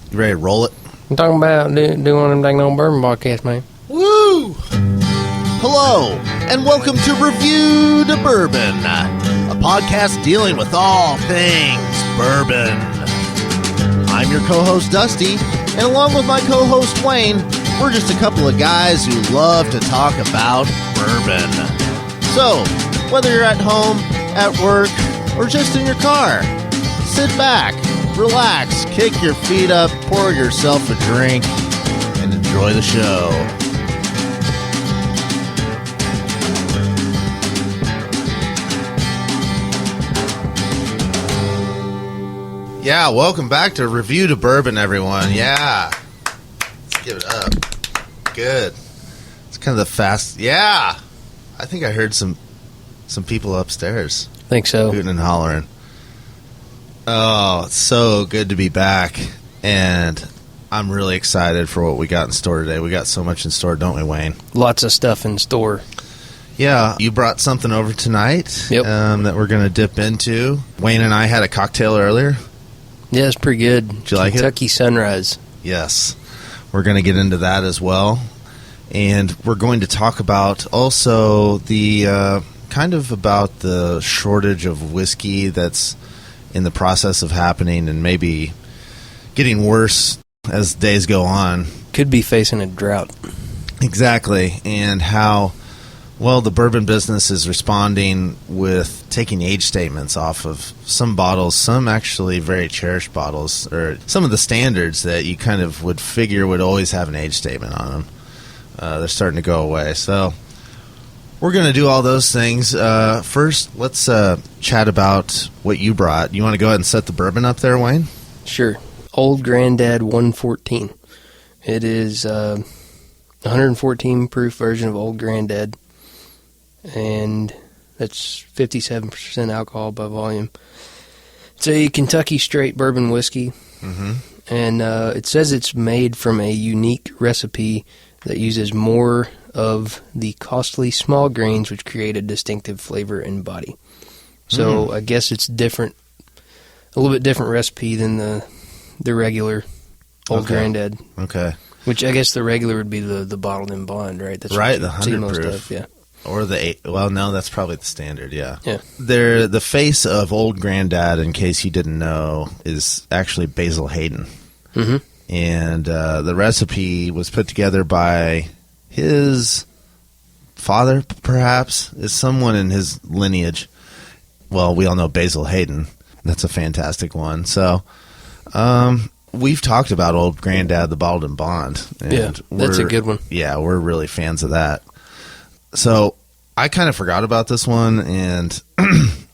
You ready to roll it? I'm talking about doing them dang old bourbon podcast, man. Woo! Hello, and welcome to Revue de Bourbon, a podcast dealing with all things bourbon. I'm your co-host, Dusty, and along with my co-host, Wayne, we're just a couple of guys who love to talk about bourbon. So, whether you're at home, at work, or just in your car, sit back, relax, kick your feet up, pour yourself a drink, and enjoy the show. Yeah, welcome back to Revue de Bourbon, everyone. Yeah. Let's give it up. Good. It's kind of the fast. Yeah. I think I heard some people upstairs. Think so. Hooting and hollering. Oh, it's so good to be back. And I'm really excited for what we got in store today. We got so much in store, don't we, Wayne? Lots of stuff in store. Yeah, you brought something over tonight that we're going to dip into. Wayne and I had a cocktail earlier. Yeah, it's pretty good. Did you like it? Kentucky Sunrise. Yes. We're going to get into that as well. And we're going to talk about also the kind of about the shortage of whiskey that's in the process of happening and maybe getting worse as days go on. Could be facing a drought. Exactly. And how, well, the bourbon business is responding with taking age statements off of some bottles, some actually very cherished bottles, or some of the standards that you kind of would figure would always have an age statement on them. They're starting to go away. So we're going to do all those things. First, let's chat about what you brought. You want to go ahead and set the bourbon up there, Wayne? Sure. Old Gand-Dad 114. It is a 114 proof version of Old Gand-Dad. And that's 57% alcohol by volume. It's a Kentucky straight bourbon whiskey. Mm-hmm. And it says it's made from a unique recipe that uses more of the costly small grains which create a distinctive flavor and body. So I guess it's different, a little bit different recipe than the regular Old Gand-Dad. Okay. Which I guess the regular would be the bottled in bond, right? That's right, the 100 most proof. of, yeah. Or the 8. Well, no, that's probably the standard, yeah. Yeah. The face of Old Gand-Dad, in case you didn't know, is actually Basil Hayden. Mm-hmm. And the recipe was put together by his father, perhaps, is someone in his lineage. Well, we all know Basil Hayden. That's a fantastic one. So, we've talked about Old Gand-Dad, the bottled in bond. And yeah, that's a good one. Yeah, we're really fans of that. So I kind of forgot about this one, and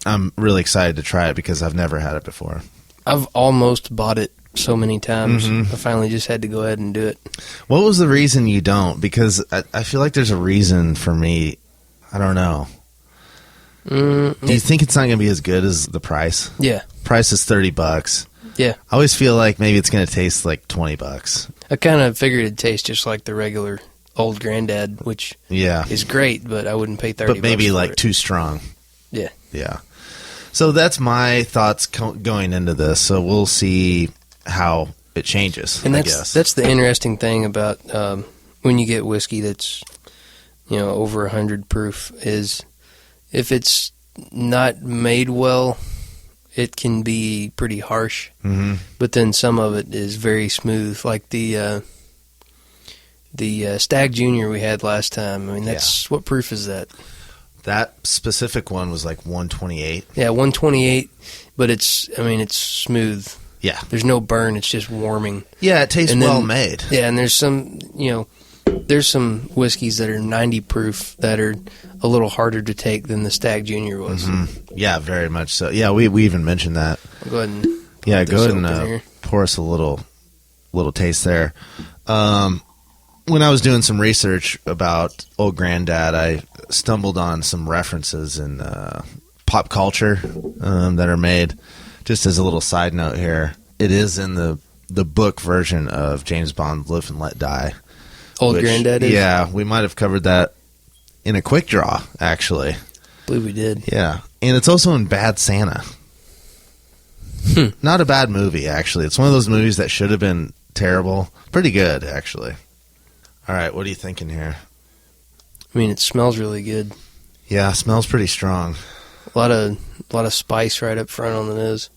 I'm really excited to try it because I've never had it before. I've almost bought it so many times. Mm-hmm. I finally just had to go ahead and do it. What was the reason you don't? Because I feel like there's a reason for me. I don't know. Do you think it's not going to be as good as the price? Yeah. Price is $30. Yeah. I always feel like maybe it's going to taste like $20. I kind of figured it'd taste just like the regular Old Gand-Dad, which is great, but I wouldn't pay $30. But maybe for like it. too strong. Yeah. Yeah. So that's my thoughts going into this. So we'll see how it changes. And I guess that's the interesting thing about when you get whiskey that's over 100 proof is if it's not made well, it can be pretty harsh. Mm-hmm. But then some of it is very smooth, like the Stag Junior we had last time. I mean, that's what proof is that? That specific one was like 128. Yeah, 128, but it's smooth. Yeah. There's no burn, it's just warming. Yeah, it tastes well made. Yeah, and there's some whiskeys that are 90 proof that are a little harder to take than the Stag Junior was. Mm-hmm. Yeah, very much so. Yeah, we even mentioned that. I'll go ahead and go ahead and pour us a little taste there. When I was doing some research about Old Gand-Dad, I stumbled on some references in pop culture that are made. Just as a little side note here, it is in the book version of James Bond, Live and Let Die. Old Gand-Dad is? Yeah, we might have covered that in a quick draw, actually. I believe we did. Yeah, and it's also in Bad Santa. Not a bad movie, actually. It's one of those movies that should have been terrible. Pretty good, actually. All right, what are you thinking here? I mean, it smells really good. Yeah, smells pretty strong. A lot of spice right up front on the nose.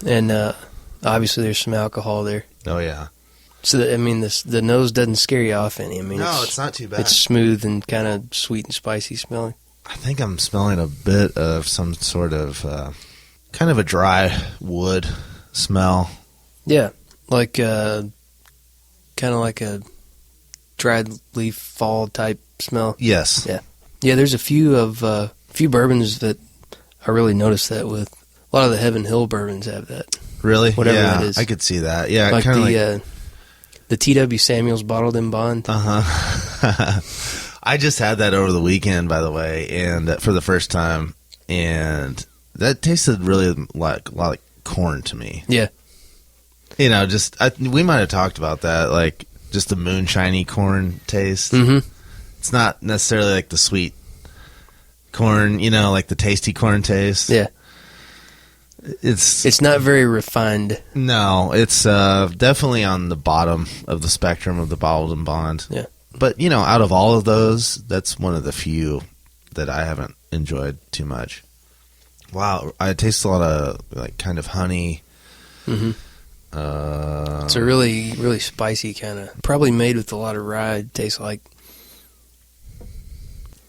And obviously there's some alcohol there. Oh, yeah. So, the nose doesn't scare you off any. No, it's not too bad. It's smooth and kind of sweet and spicy smelling. I think I'm smelling a bit of some sort of kind of a dry wood smell. Yeah, like kind of like a dried leaf fall type smell. Yes. Yeah. There's a few bourbons that I really noticed that with. A lot of the Heaven Hill bourbons have that. Really? Whatever yeah, that is. I could see that. Yeah, like kind of the T.W. Samuels bottled in bond. I just had that over the weekend, by the way, and for the first time, and that tasted really like a lot like corn to me. Yeah. You know, we might have talked about that, like just the moonshiny corn taste. Mm-hmm. It's not necessarily like the sweet corn, like the tasty corn taste. Yeah. It's not very refined. No, it's definitely on the bottom of the spectrum of the bottled and bond. Yeah. But, out of all of those, that's one of the few that I haven't enjoyed too much. Wow, I taste a lot of, like, kind of honey. Mm-hmm. It's a really, really spicy kind of, probably made with a lot of rye, it tastes like.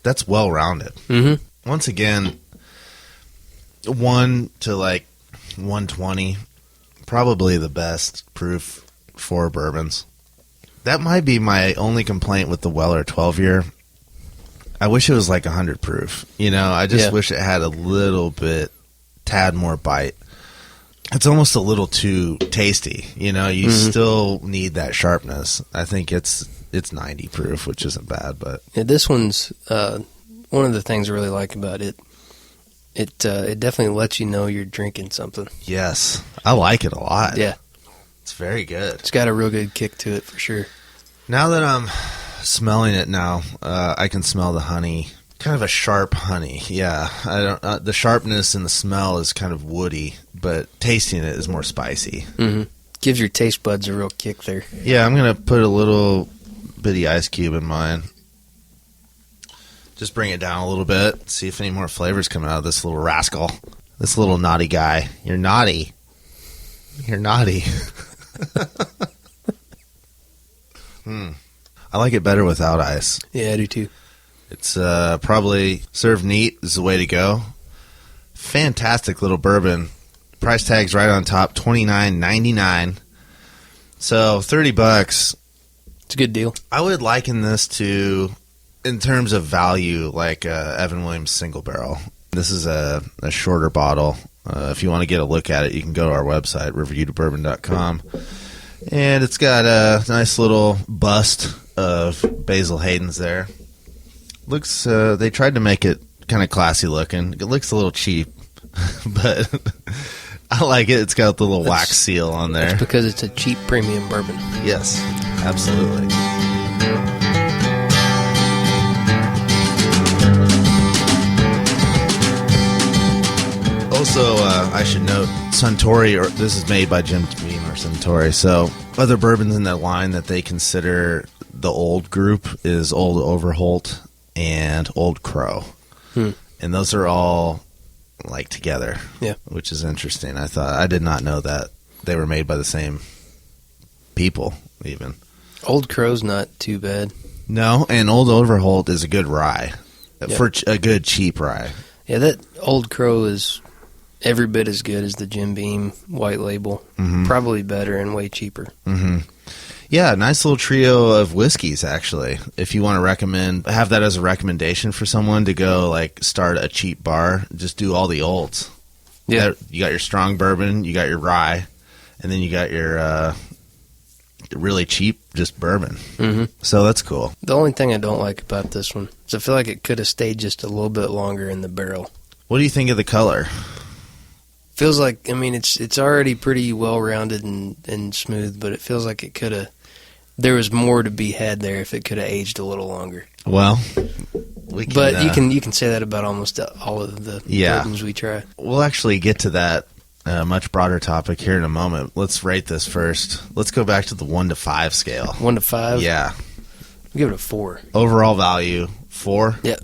That's well-rounded. Mm-hmm. Once again, 1 to, like, 120, probably the best proof for bourbons. That might be my only complaint with the Weller 12-year. I wish it was like 100 proof. I just wish it had a little bit, tad more bite. It's almost a little too tasty. You still need that sharpness. I think it's 90 proof, which isn't bad. But yeah, this one's one of the things I really like about it. It definitely lets you know you're drinking something. Yes, I like it a lot. Yeah. It's very good. It's got a real good kick to it for sure. Now that I'm smelling it now, I can smell the honey. Kind of a sharp honey. Yeah. The sharpness in the smell is kind of woody, but tasting it is more spicy. Mm-hmm. Gives your taste buds a real kick there. Yeah, I'm going to put a little bitty ice cube in mine. Just bring it down a little bit. See if any more flavors come out of this little rascal. This little naughty guy. You're naughty. You're naughty. I like it better without ice. Yeah, I do too. It's probably served neat is the way to go. Fantastic little bourbon. Price tag's right on top, $29.99. So $30. It's a good deal. I would liken this to, in terms of value, like Evan Williams single barrel. This is a shorter bottle. If you want to get a look at it, you can go to our website, revuedebourbon.com. And it's got a nice little bust of Basil Hayden's there. Looks, they tried to make it kind of classy looking. It looks a little cheap, but I like it. It's got the little wax seal on there. That's because it's a cheap premium bourbon. Yes, absolutely. Also, I should note, Suntory, or this is made by Jim Beam or Suntory, so other bourbons in that line that they consider the old group is Old Overholt and Old Crow. And those are all, like, together, which is interesting. I did not know that they were made by the same people, even. Old Crow's not too bad. No, and Old Overholt is a good rye, for a good cheap rye. Yeah, that Old Crow is every bit as good as the Jim Beam white label. Mm-hmm. Probably better and way cheaper. Mm-hmm. Yeah, nice little trio of whiskeys, actually. If you want to have that as a recommendation for someone to go, like, start a cheap bar, just do all the olds. Yeah. You got your strong bourbon, you got your rye, and then you got your really cheap just bourbon. Mm-hmm. So that's cool. The only thing I don't like about this one is I feel like it could have stayed just a little bit longer in the barrel. What do you think of the color? Feels like, it's already pretty well-rounded and smooth, but it feels like it could have, there was more to be had there if it could have aged a little longer. Well, you can say that about almost all of the bourbons we try. We'll actually get to that a much broader topic here in a moment. Let's rate this first. Let's go back to the 1 to 5 scale. 1 to 5? Yeah. I'll give it a 4. Overall value, 4? Yep.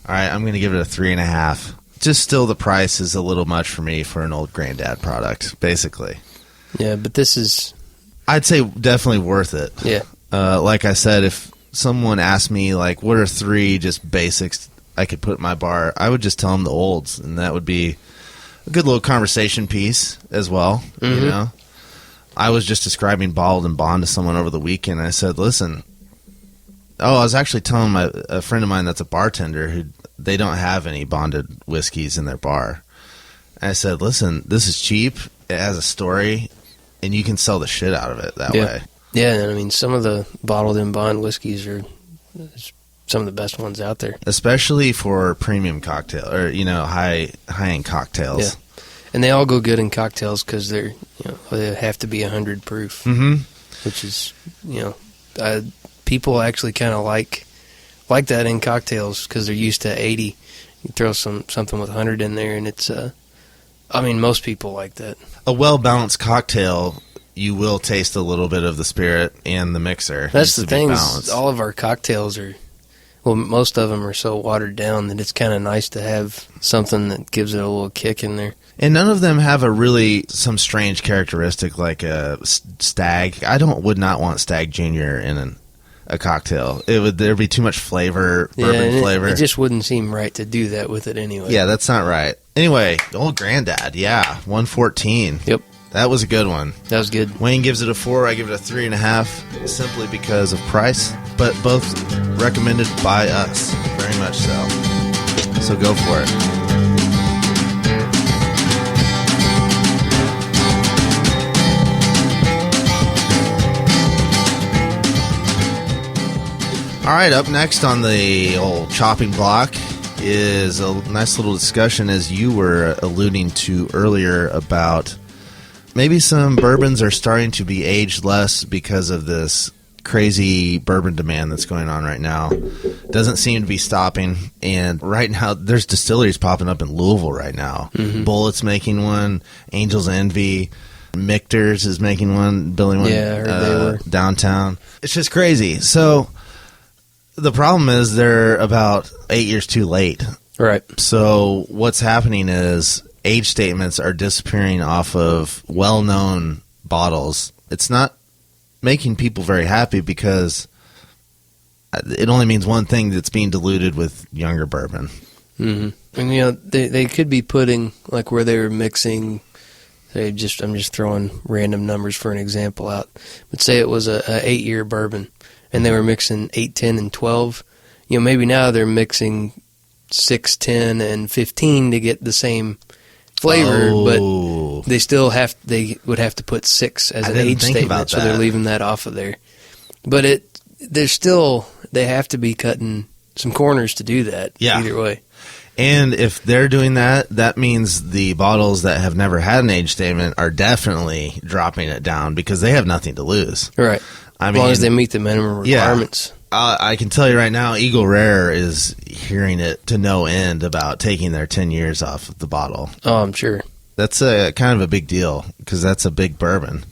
All right, I'm going to give it a 3.5. Just still the price is a little much for me for an Old Gand-Dad product, basically. Yeah, but this is... I'd say definitely worth it. Yeah. Like I said, if someone asked me, like, what are 3 just basics I could put in my bar, I would just tell them the Olds, and that would be a good little conversation piece as well, you know? I was just describing Bottled and Bond to someone over the weekend, and I said, listen... Oh, I was actually telling a friend of mine that's a bartender who they don't have any bonded whiskeys in their bar. And I said, listen, this is cheap. It has a story, and you can sell the shit out of it that way. Yeah, and I mean, some of the bottled and bond whiskeys are some of the best ones out there. Especially for premium cocktail or, high-end cocktails. Yeah. And they all go good in cocktails because they have to be 100 proof, which is, people actually kind of like that in cocktails because they're used to 80. You throw something with 100 in there, and it's most people like that. A well-balanced cocktail, you will taste a little bit of the spirit and the mixer. That's the thing. All of our cocktails most of them are so watered down that it's kind of nice to have something that gives it a little kick in there. And none of them have some strange characteristic like a Stag. Would not want Stag Junior in a cocktail. There'd be too much flavor, bourbon flavor. It just wouldn't seem right to do that with it anyway. Yeah, that's not right. Anyway, Old Gand-Dad, 114. Yep. That was a good one. That was good. Wayne gives it a 4. I give it a 3.5, simply because of price, but both recommended by us, very much so. So go for it. All right, up next on the old chopping block is a nice little discussion, as you were alluding to earlier, about maybe some bourbons are starting to be aged less because of this crazy bourbon demand that's going on right now. Doesn't seem to be stopping, and right now there's distilleries popping up in Louisville right now. Bulleit's making one, Angel's Envy, Michter's is making one, building one I heard they were. Downtown. It's just crazy. So... the problem is they're about 8 years too late. Right. So what's happening is age statements are disappearing off of well-known bottles. It's not making people very happy because it only means one thing, that's being diluted with younger bourbon. Mm-hmm. And, they could be putting, like where they were mixing, I'm just throwing random numbers for an example out, but say it was a 8-year bourbon. And they were mixing 8, 10, and 12. Maybe now they're mixing 6, 10, and 15 to get the same flavor, but they would have to put 6 as an age statement, so they're leaving that off of there. But they have to be cutting some corners to do that. Yeah. Either way. And if they're doing that, that means the bottles that have never had an age statement are definitely dropping it down because they have nothing to lose. Right. As long as they meet the minimum requirements. Yeah, I can tell you right now, Eagle Rare is hearing it to no end about taking their 10 years off of the bottle. Oh, I'm sure. That's kind of a big deal because that's a big bourbon.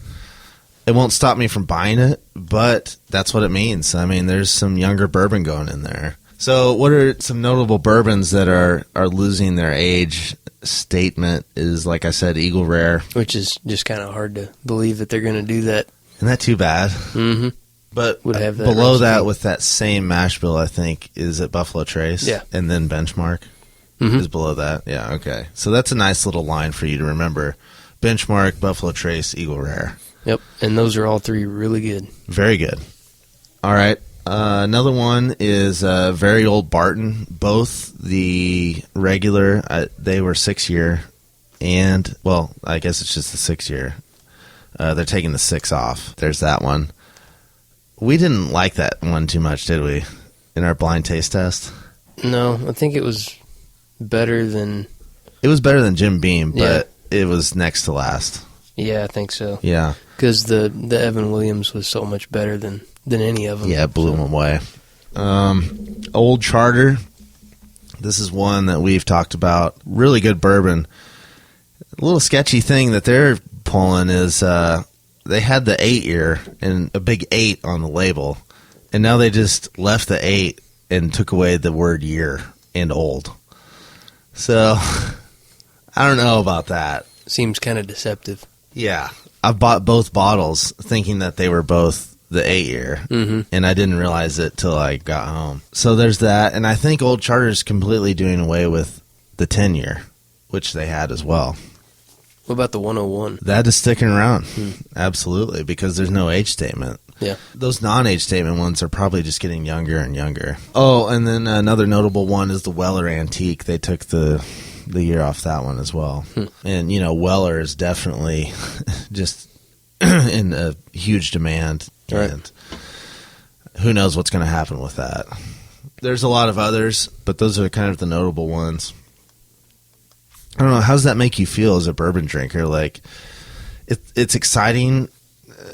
It won't stop me from buying it, but that's what it means. I mean, there's some younger bourbon going in there. So what are some notable bourbons that are losing their age statement is, like I said, Eagle Rare. Which is just kind of hard to believe that they're going to do that. Isn't that too bad? Mm-hmm. But would have that below recipe. that, with that same mash bill, I think, is it Buffalo Trace? Yeah. And then Benchmark is below that. Yeah, okay. So that's a nice little line for you to remember. Benchmark, Buffalo Trace, Eagle Rare. Yep, and those are all 3 really good. Very good. All right. Another one is Very Old Barton. Both the regular, they were 6-year, and, well, I guess it's just the 6-year. They're taking the 6 off. There's that one. We didn't like that one too much, did we, in our blind taste test? No, I think it was better than... It was better than Jim Beam, but it was next to last. Yeah, I think so. Yeah. Because the Evan Williams was so much better than any of them. Yeah, it blew them away. Old Charter. This is one that we've talked about. Really good bourbon. A little sketchy thing that they're pulling is they had the 8-year and a big 8 on the label, and now they just left the 8 and took away the word year and old. So, I don't know about that. Seems kind of deceptive. Yeah. I bought both bottles thinking that they were both the 8-year, and I didn't realize it till I got home. So there's that, and I think Old Charter's completely doing away with the 10-year, which they had as well. What about the 101? That is sticking around, absolutely, because there's no age statement. Yeah. Those non-age statement ones are probably just getting younger and younger. Oh, and then another notable one is the Weller Antique. They took the year off that one as well. And, Weller is definitely just in a huge demand. Right. And who knows what's going to happen with that. There's a lot of others, but those are kind of the notable ones. I don't know. How does that make you feel as a bourbon drinker? Like, it's exciting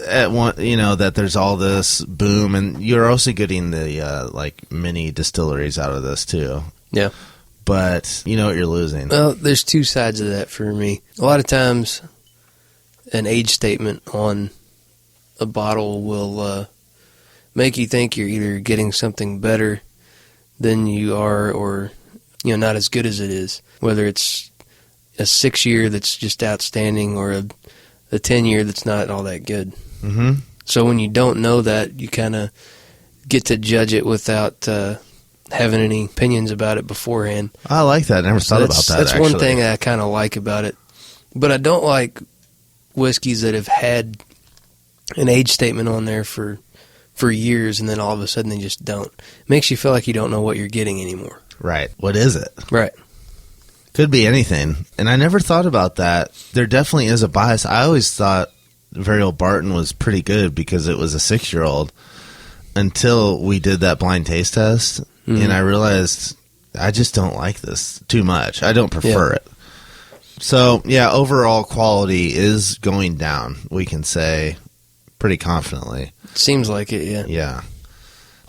at one, that there's all this boom, and you're also getting the mini distilleries out of this too. Yeah. But you know what you're losing. Well, there's two sides of that for me. A lot of times, an age statement on a bottle will make you think you're either getting something better than you are, or not as good as it is. Whether it's a 6-year that's just outstanding, or a 10-year that's not all that good. Mm-hmm. So when you don't know that, you kind of get to judge it without having any opinions about it beforehand. I like that. I never thought about that. That's one thing I kind of like about it. But I don't like whiskeys that have had an age statement on there for years, and then all of a sudden they just don't. It makes you feel like you don't know what you're getting anymore. Right. What is it? Right. Could be anything. And I never thought about that. There definitely is a bias. I always thought Very Old Barton was pretty good because it was a 6-year-old until we did that blind taste test. And I realized I just don't like this too much. I don't prefer it. So, overall quality is going down, we can say pretty confidently. Seems like it, yeah. Yeah.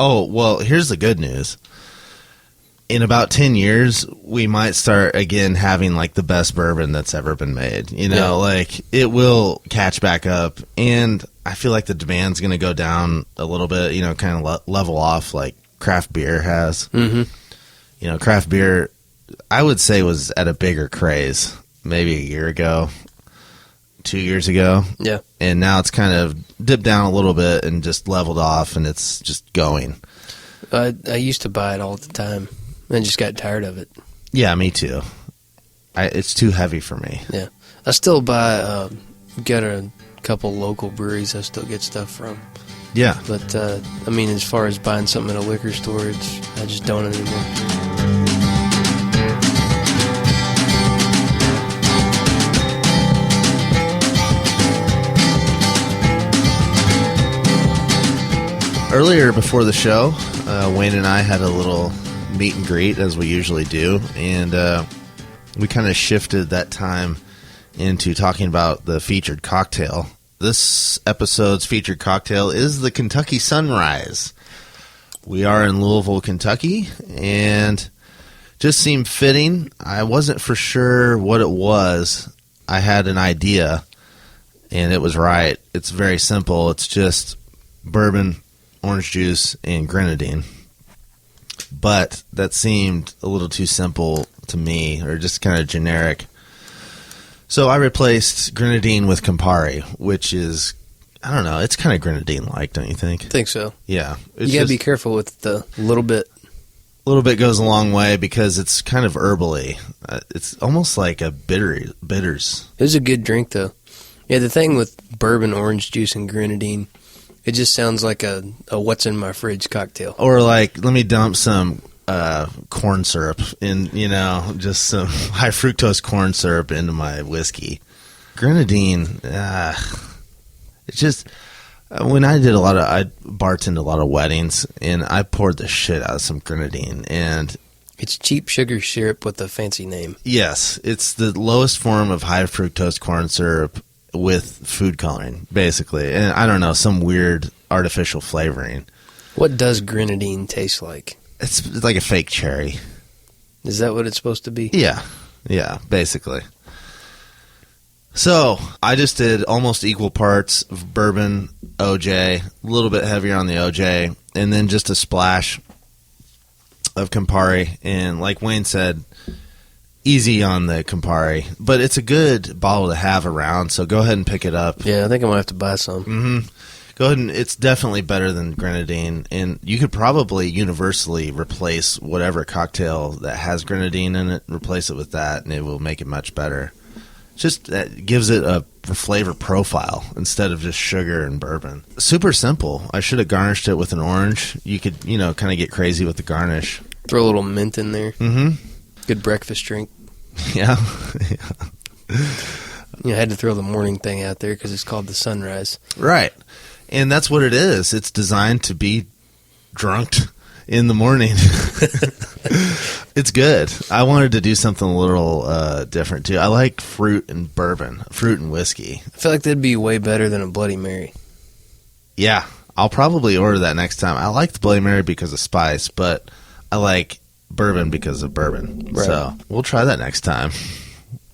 Oh, well, here's the good news. In about 10 years, we might start again having the best bourbon that's ever been made. It will catch back up, and I feel like the demand's going to go down a little bit, kind of level off like craft beer has. Mm-hmm. Craft beer, I would say, was at a bigger craze maybe a year ago, 2 years ago. Yeah. And now it's kind of dipped down a little bit and just leveled off, and it's just going. I used to buy it all the time. I just got tired of it. Yeah, me too. It's too heavy for me. Yeah. I still buy, got a couple local breweries I still get stuff from. Yeah. But, as far as buying something at a liquor store, I just don't anymore. Earlier before the show, Wayne and I had a little meet and greet, as we usually do, and we kind of shifted that time into talking about the featured cocktail. This episode's featured cocktail is the Kentucky Sunrise. We are in Louisville, Kentucky, and just seemed fitting. I wasn't for sure what it was. I had an idea, and it was right. It's very simple. It's just bourbon, orange juice, and grenadine. But that seemed a little too simple to me, or just kind of generic. So I replaced grenadine with Campari, which is, I don't know, it's kind of grenadine-like, don't you think? I think so. Yeah. You got to be careful with the little bit. A little bit goes a long way because it's kind of herbally. It's almost like a bitters. It was a good drink, though. Yeah, the thing with bourbon, orange juice, and grenadine, it just sounds like a what's in my fridge cocktail. Or like, let me dump some corn syrup in, just some high fructose corn syrup into my whiskey. Grenadine, it's just, when I bartended a lot of weddings, and I poured the shit out of some grenadine, and it's cheap sugar syrup with a fancy name. Yes, it's the lowest form of high fructose corn syrup with food coloring, basically. And I don't know, some weird artificial flavoring. What does grenadine taste like? It's like a fake cherry. Is that what it's supposed to be? Yeah, basically. So I just did almost equal parts of bourbon, OJ, a little bit heavier on the OJ, and then just a splash of Campari. And like Wayne said, easy on the Campari, but it's a good bottle to have around, so go ahead and pick it up. Yeah, I think I'm going to have to buy some. Mm-hmm. Go ahead and it's definitely better than grenadine, and you could probably universally replace whatever cocktail that has grenadine in it, replace it with that, and it will make it much better. Just that gives it a flavor profile instead of just sugar and bourbon. Super simple. I should have garnished it with an orange. You could, kind of get crazy with the garnish. Throw a little mint in there. Mm-hmm. Good breakfast drink. Yeah. I had to throw the morning thing out there because it's called the sunrise. Right. And that's what it is. It's designed to be drunk in the morning. It's good. I wanted to do something a little different, too. I like fruit and bourbon, fruit and whiskey. I feel like that'd be way better than a Bloody Mary. Yeah. I'll probably order that next time. I like the Bloody Mary because of spice, but I like bourbon because of bourbon. Right. So we'll try that next time.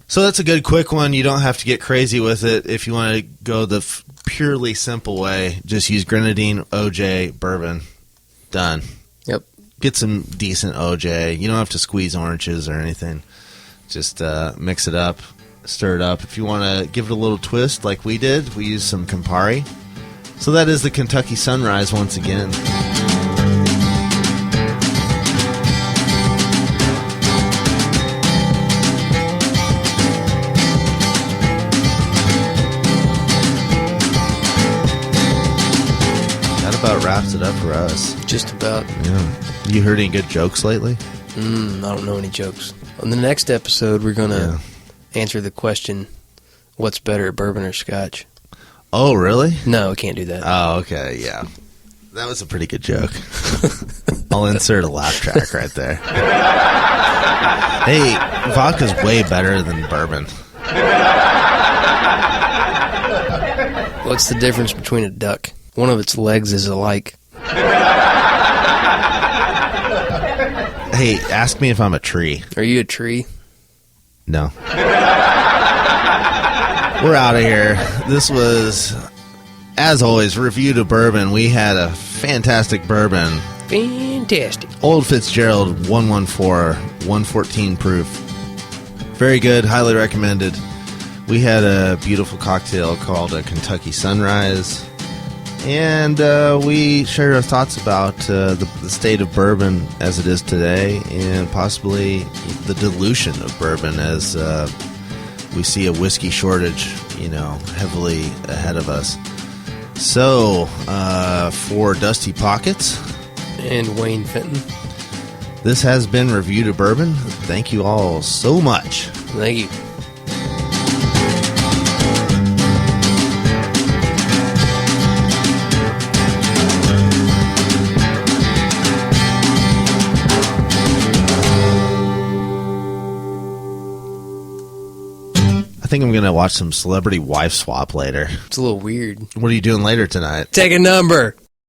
So that's a good quick one. You don't have to get crazy with it. If you want to go the purely simple way, just use grenadine, OJ, bourbon. Done. Yep. Get some decent OJ. You don't have to squeeze oranges or anything. Just mix it up, stir it up. If you want to give it a little twist like we did, we used some Campari. So that is the Kentucky Sunrise once again. About wraps it up for us. Just about. Yeah. You heard any good jokes lately? I don't know any jokes. On the next episode, we're going to answer the question, what's better, bourbon or scotch? Oh, really? No, we can't do that. Oh, okay, yeah. That was a pretty good joke. I'll insert a laugh track right there. Hey, vodka's way better than bourbon. What's the difference between a duck? One of its legs is alike. Hey, ask me if I'm a tree. Are you a tree? No. We're out of here. This was, as always, Revue de Bourbon. We had a fantastic bourbon. Fantastic. Old Fitzgerald 114, 114 proof. Very good. Highly recommended. We had a beautiful cocktail called a Kentucky Sunrise. And we shared our thoughts about the state of bourbon as it is today and possibly the dilution of bourbon as we see a whiskey shortage, heavily ahead of us. So, for Dusty Pockets and Wayne Fenton, this has been Revue de Bourbon. Thank you all so much. Thank you. I think I'm going to watch some Celebrity Wife Swap later. It's a little weird. What are you doing later tonight? Take a number.